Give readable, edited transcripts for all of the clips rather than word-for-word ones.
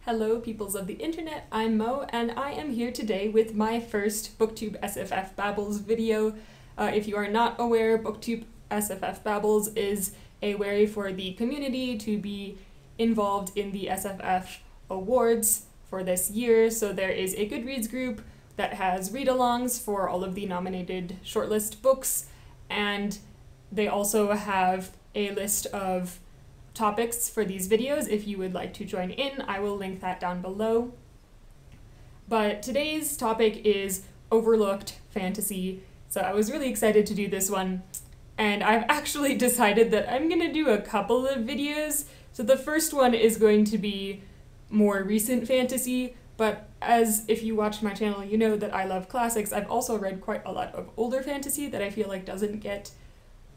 Hello, peoples of the internet, I'm Mo, and I am here today with my first Booktube SFF Babbles video. If you are not aware, Booktube SFF Babbles is a way for the community to be involved in the SFF awards for this year. So there is a Goodreads group that has read-alongs for all of the nominated shortlist books, and they also have a list of topics for these videos. If you would like to join in, I will link that down below. But today's topic is overlooked fantasy, so I was really excited to do this one, and I've actually decided that I'm gonna do a couple of videos. So the first one is going to be more recent fantasy, but as if you watch my channel, you know that I love classics. I've also read quite a lot of older fantasy that I feel like doesn't get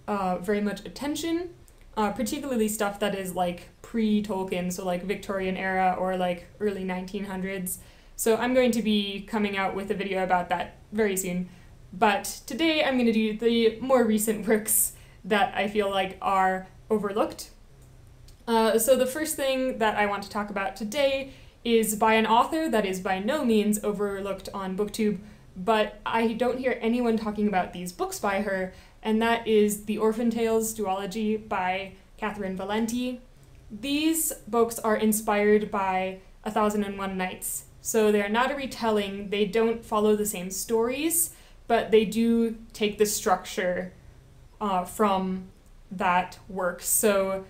very much attention. Particularly stuff that is like pre-Tolkien, so like Victorian era or like early 1900s. So I'm going to be coming out with a video about that very soon. But today I'm going to do the more recent works that I feel like are overlooked. So the first thing that I want to talk about today is by an author that is by no means overlooked on Booktube, but I don't hear anyone talking about these books by her, and that is the Orphan Duology by Catherynne Valente. These books are inspired by 1001 Nights, so they're not a retelling, they don't follow the same stories, but they do take the structure from that work. So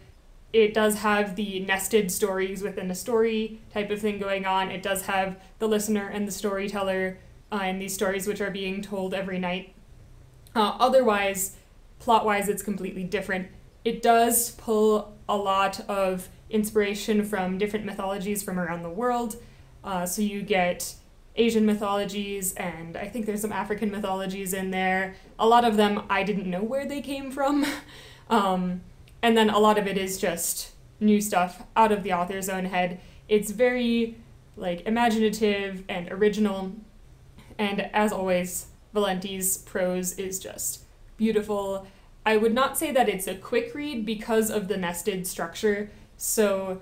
it does have the nested stories within a story type of thing going on. It does have the listener and the storyteller in these stories which are being told every night. Otherwise, plot-wise, it's completely different. It does pull a lot of inspiration from different mythologies from around the world. So you get Asian mythologies, and I think there's some African mythologies in there. A lot of them I didn't know where they came from. And then a lot of it is just new stuff out of the author's own head. It's very like imaginative and original, and as always, Valente's prose is just beautiful. I would not say that it's a quick read because of the nested structure, so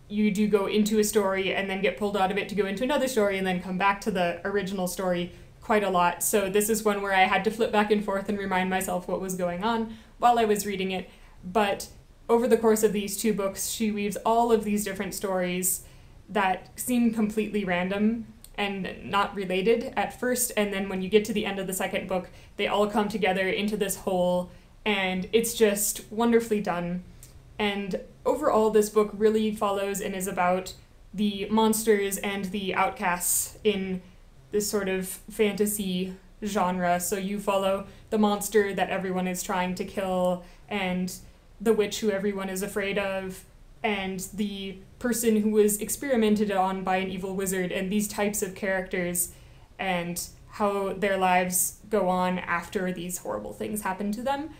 you do go into a story and then get pulled out of it to go into another story and then come back to the original story quite a lot. So this is one where I had to flip back and forth and remind myself what was going on while I was reading it. But over the course of these two books, she weaves all of these different stories that seem completely random and not related at first, and then when you get to the end of the second book, they all come together into this whole, and it's just wonderfully done. And overall, this book really follows and is about the monsters and the outcasts in this sort of fantasy genre. So you follow the monster that everyone is trying to kill, and the witch who everyone is afraid of, and the person who was experimented on by an evil wizard, and these types of characters and how their lives go on after these horrible things happen to them.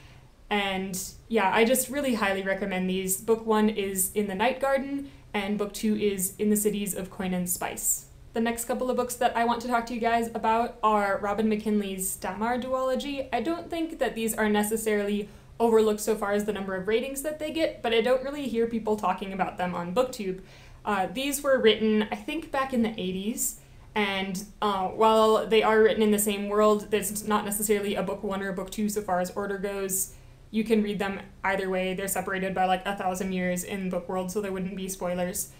And yeah, I just really highly recommend these. Book 1 is In the Night Garden, and book 2 is In the Cities of Coin and Spice. The next couple of books that I want to talk to you guys about are Robin McKinley's Damar Duology. I don't think that these are necessarily overlooked so far as the number of ratings that they get, but I don't really hear people talking about them on Booktube. These were written, I think, back in the 80s, and while they are written in the same world, there's not necessarily a book 1 or a book 2 so far as order goes. You can read them either way. They're separated by like 1,000 years in book world, so there wouldn't be spoilers.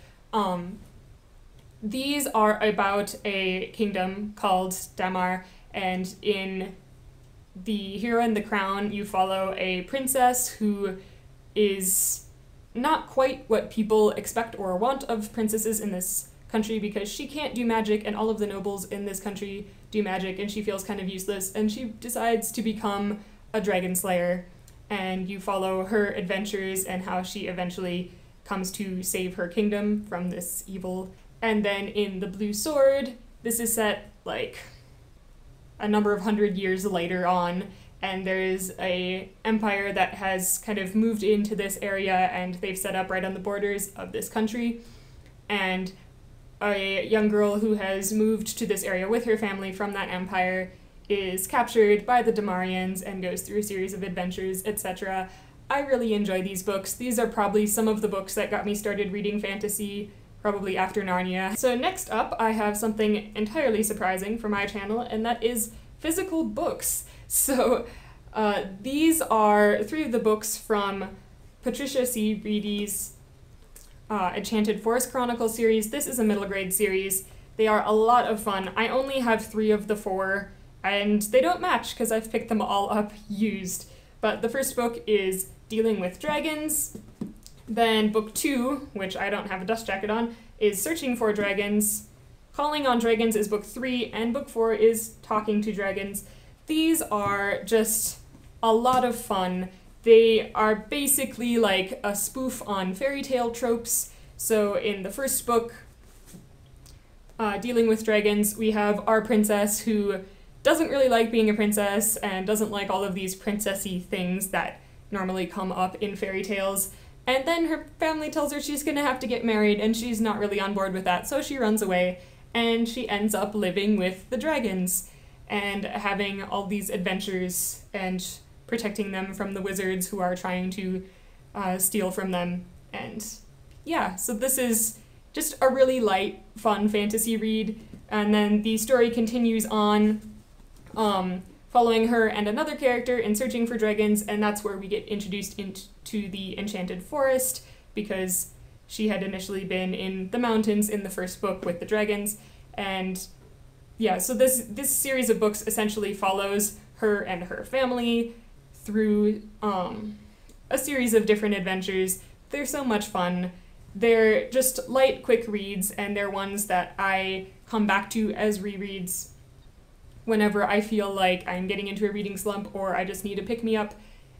These are about a kingdom called Damar, and in The Hero and the Crown, you follow a princess who is not quite what people expect or want of princesses in this country, because she can't do magic and all of the nobles in this country do magic, and she feels kind of useless, and she decides to become a dragon slayer, and you follow her adventures and how she eventually comes to save her kingdom from this evil. And then in The Blue Sword, this is set like a number of 100 years later on, and there's a empire that has kind of moved into this area, and they've set up right on the borders of this country, and a young girl who has moved to this area with her family from that empire is captured by the Damarians and goes through a series of adventures, etc. I really enjoy these books. These are probably some of the books that got me started reading fantasy, probably after Narnia. So next up, I have something entirely surprising for my channel, and that is physical books. So these are 3 of the books from Patricia C. Reedy's Enchanted Forest Chronicles series. This is a middle grade series. They are a lot of fun. I only have 3 of the 4, and they don't match because I've picked them all up used. But the first book is Dealing with Dragons. Then book 2, which I don't have a dust jacket on, is Searching for Dragons. Calling on Dragons is book 3, and book 4 is Talking to Dragons. These are just a lot of fun. They are basically like a spoof on fairy tale tropes. So in the first book, Dealing with Dragons, we have our princess who doesn't really like being a princess and doesn't like all of these princessy things that normally come up in fairy tales. And then her family tells her she's gonna have to get married, and she's not really on board with that, so she runs away, and she ends up living with the dragons and having all these adventures and protecting them from the wizards who are trying to steal from them. And yeah, so this is just a really light, fun fantasy read, and then the story continues on following her and another character in Searching for Dragons, and that's where we get introduced into the Enchanted Forest, because she had initially been in the mountains in the first book with the dragons. And yeah, so this series of books essentially follows her and her family through a series of different adventures. They're so much fun. They're just light, quick reads, and they're ones that I come back to as rereads whenever I feel like I'm getting into a reading slump or I just need a pick-me-up.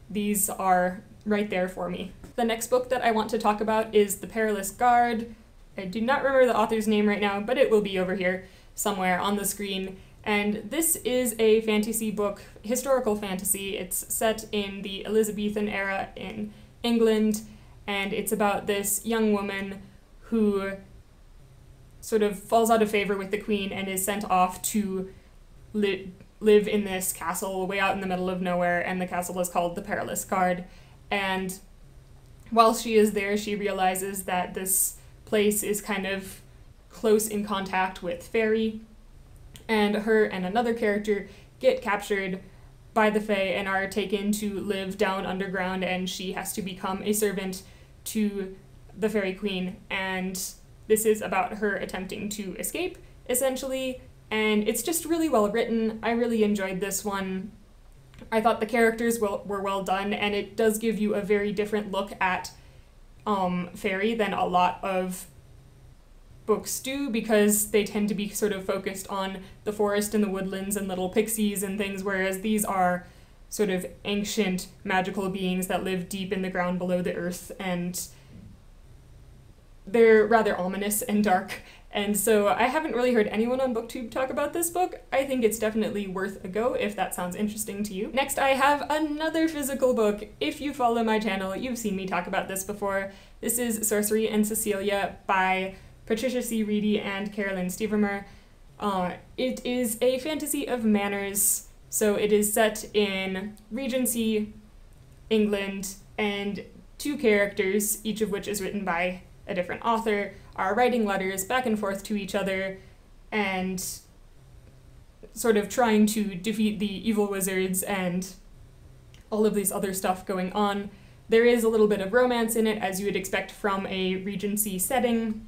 These are right there for me. The next book that I want to talk about is The Perilous Guard. I do not remember the author's name right now, but it will be over here somewhere on the screen. And this is a fantasy book, historical fantasy. It's set in the Elizabethan era in England, and it's about this young woman who sort of falls out of favor with the queen and is sent off to live in this castle way out in the middle of nowhere, and the castle is called the Perilous Guard. And while she is there, she realizes that this place is kind of close in contact with fairy, and her and another character get captured by the Fae and are taken to live down underground, and she has to become a servant to the Fairy Queen. And this is about her attempting to escape, essentially, and it's just really well written. I really enjoyed this one. I thought the characters were well done, and it does give you a very different look at fairy than a lot of books do, because they tend to be sort of focused on the forest and the woodlands and little pixies and things, whereas these are sort of ancient magical beings that live deep in the ground below the earth, and they're rather ominous and dark. And so I haven't really heard anyone on Booktube talk about this book. I think it's definitely worth a go if that sounds interesting to you. Next, I have another physical book. If you follow my channel, you've seen me talk about this before. This is Sorcery and Cecilia by Patricia C. Reedy and Carolyn Stevermer. It is a fantasy of manners, so it is set in Regency, England, and 2 characters, each of which is written by a different author, are writing letters back and forth to each other and sort of trying to defeat the evil wizards and all of this other stuff going on. There is a little bit of romance in it, as you would expect from a Regency setting.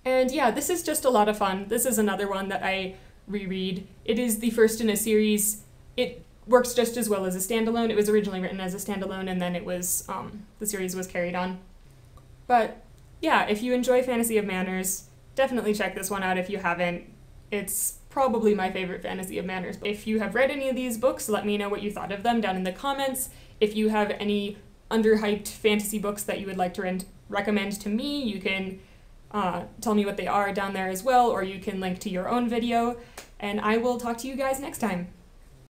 And yeah, this is just a lot of fun. This is another one that I reread. It is the first in a series. It works just as well as a standalone. It was originally written as a standalone, and then it was the series was carried on. But yeah, if you enjoy Fantasy of Manners, definitely check this one out if you haven't. It's probably my favorite Fantasy of Manners. If you have read any of these books, let me know what you thought of them down in the comments. If you have any underhyped fantasy books that you would like to recommend to me, you can tell me what they are down there as well, or you can link to your own video, and I will talk to you guys next time.